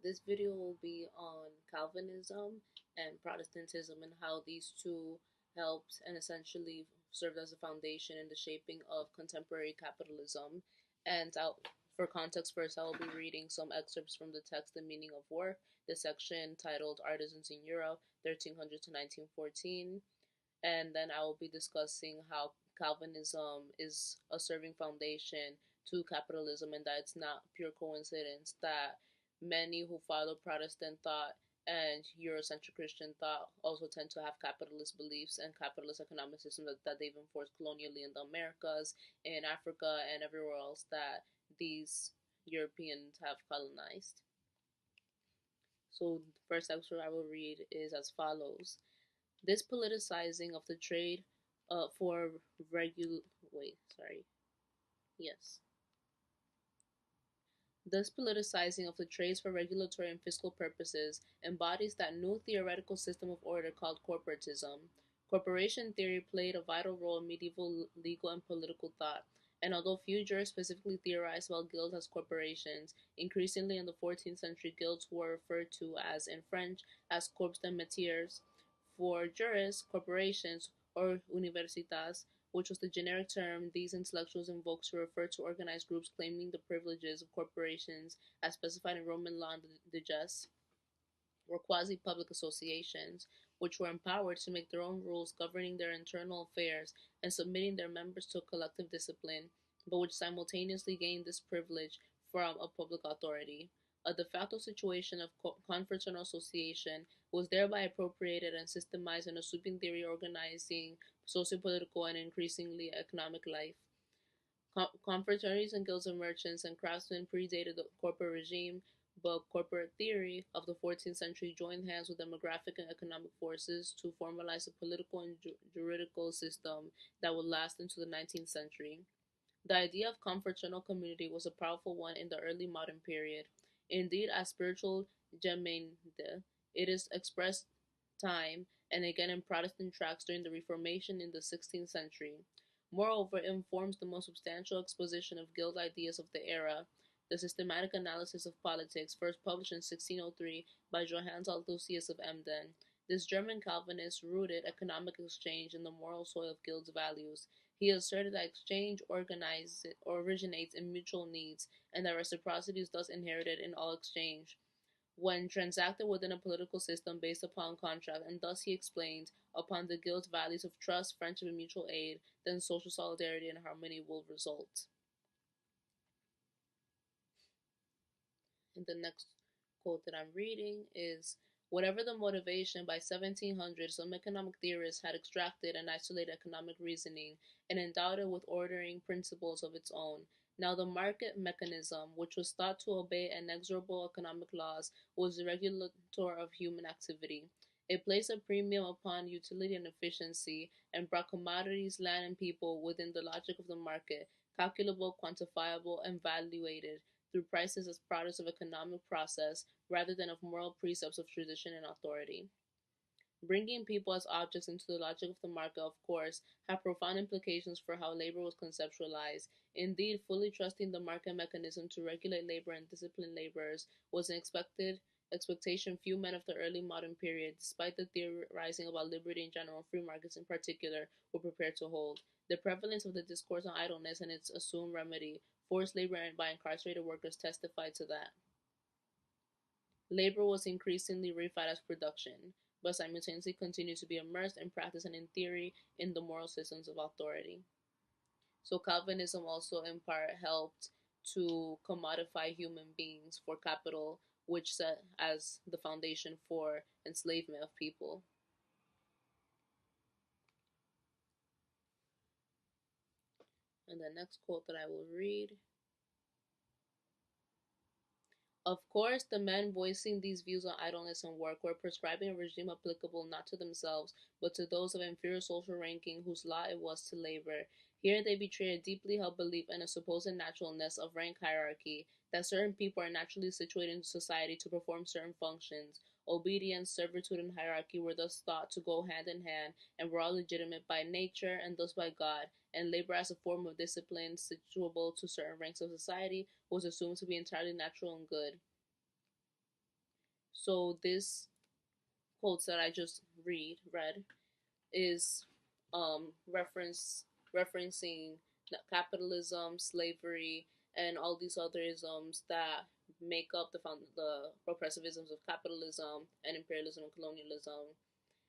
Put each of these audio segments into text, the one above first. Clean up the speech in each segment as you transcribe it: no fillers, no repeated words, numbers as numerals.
This video will be on Calvinism and Protestantism and how these two helped and essentially served as a foundation in the shaping of contemporary capitalism. And for context first, I will be reading some excerpts from the text The Meaning of Work, the section titled Artisans in Europe, 1300 to 1914. And then I will be discussing how Calvinism is a serving foundation to capitalism and that it's not pure coincidence that many who follow Protestant thought and Eurocentric Christian thought also tend to have capitalist beliefs and capitalist economic systems that they've enforced colonially in the Americas, in Africa, and everywhere else that these Europeans have colonized. So the first excerpt I will read is as follows. This politicizing of the trade for regu- wait, sorry. Yes. This politicizing of the trades for regulatory and fiscal purposes embodies that new theoretical system of order called corporatism. Corporation theory played a vital role in medieval legal and political thought, and although few jurists specifically theorized about guilds as corporations, increasingly in the 14th century guilds were referred to as, in French, as corps de métiers. For jurists, corporations, or universitas, which was the generic term these intellectuals invoked to refer to organized groups claiming the privileges of corporations as specified in Roman law and the Jus, were quasi-public associations, which were empowered to make their own rules governing their internal affairs and submitting their members to a collective discipline, but which simultaneously gained this privilege from a public authority. A de facto situation of confraternal association was thereby appropriated and systemized in a sweeping theory organizing socio-political and increasingly economic life. Confraternities and guilds of merchants and craftsmen predated the corporate regime, but corporate theory of the 14th century joined hands with demographic and economic forces to formalize a political and juridical system that would last into the 19th century. The idea of confraternal community was a powerful one in the early modern period. Indeed, as spiritual gemeinde, it is expressed time and again in Protestant tracts during the Reformation in the 16th century. Moreover, it informs the most substantial exposition of guild ideas of the era, the systematic analysis of politics, first published in 1603 by Johannes Althusius of Emden. This German Calvinist rooted economic exchange in the moral soil of guilds' values. He asserted that exchange originates in mutual needs, and that reciprocity is thus inherited in all exchange when transacted within a political system based upon contract, and thus he explained, upon the guild's values of trust, friendship, and mutual aid, then social solidarity and harmony will result. And the next quote that I'm reading is, whatever the motivation, by 1700 some economic theorists had extracted and isolated economic reasoning and endowed it with ordering principles of its own. Now the market mechanism, which was thought to obey inexorable economic laws, was the regulator of human activity. It placed a premium upon utility and efficiency, and brought commodities, land, and people within the logic of the market, calculable, quantifiable, and valuated through prices as products of economic process rather than of moral precepts of tradition and authority. Bringing people as objects into the logic of the market, of course, had profound implications for how labor was conceptualized. Indeed, fully trusting the market mechanism to regulate labor and discipline laborers was an expectation few men of the early modern period, despite the theorizing about liberty in general and free markets in particular, were prepared to hold. The prevalence of the discourse on idleness and its assumed remedy, forced labor by incarcerated workers, testified to that. Labor was increasingly reified as production, but simultaneously continued to be immersed in practice and in theory in the moral systems of authority. So Calvinism also in part helped to commodify human beings for capital, which set as the foundation for enslavement of people. And the next quote that I will read, of course, the men voicing these views on idleness and work were prescribing a regime applicable not to themselves, but to those of inferior social ranking whose lot it was to labor. Here they betray a deeply held belief in a supposed naturalness of rank hierarchy, that certain people are naturally situated in society to perform certain functions. Obedience, servitude, and hierarchy were thus thought to go hand in hand, and were all legitimate by nature and thus by God, and labor as a form of discipline situable to certain ranks of society was assumed to be entirely natural and good. So this quotes that I just read is referencing capitalism, slavery, and all these other isms that make up the progressivisms of capitalism and imperialism and colonialism,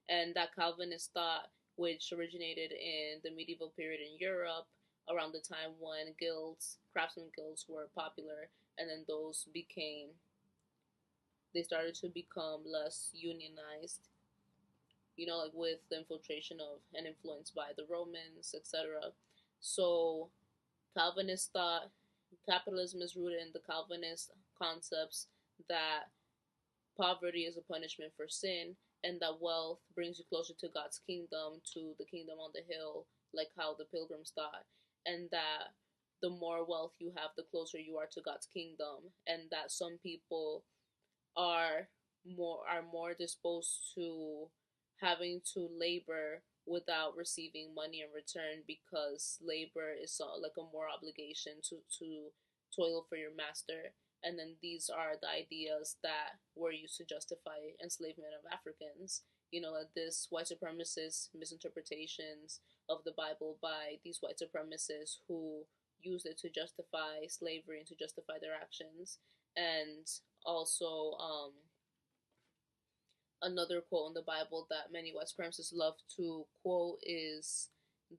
and that Calvinist thought, which originated in the medieval period in Europe around the time when craftsmen guilds were popular, and then they started to become less unionized, like with the infiltration of and influenced by the Romans, etc. So Calvinist thought capitalism is rooted in the Calvinist concepts that poverty is a punishment for sin, and that wealth brings you closer to God's kingdom, to the kingdom on the hill, like how the pilgrims thought, and that the more wealth you have, the closer you are to God's kingdom, and that some people are more disposed to having to labor without receiving money in return, because labor is like a more obligation to toil for your master. And then these are the ideas that were used to justify enslavement of Africans. Like this white supremacist misinterpretations of the Bible by these white supremacists who used it to justify slavery and to justify their actions. And also, another quote in the Bible that many white supremacists love to quote is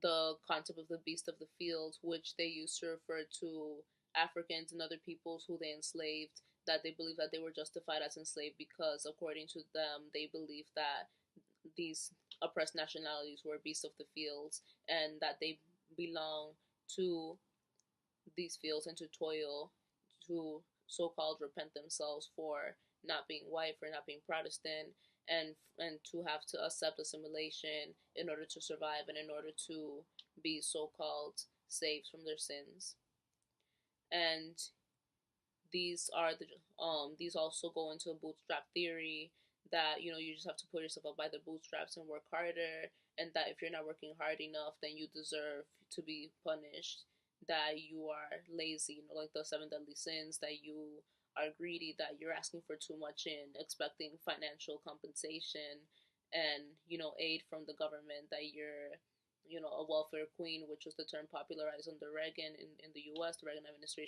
the concept of the beast of the field, which they used to refer to Africans and other peoples who they enslaved, that they believe that they were justified as enslaved because, according to them, they believed that these oppressed nationalities were beasts of the fields, and that they belong to these fields and to toil, to so-called repent themselves for not being white, for not being Protestant, and to have to accept assimilation in order to survive and in order to be so-called saved from their sins. And these also go into bootstrap theory, that you just have to pull yourself up by the bootstraps and work harder, and that if you're not working hard enough, then you deserve to be punished, that you are lazy, like the seven deadly sins, that you are greedy, that you're asking for too much and expecting financial compensation and aid from the government, that you're a welfare queen, which was the term popularized under Reagan in the US, the Reagan administration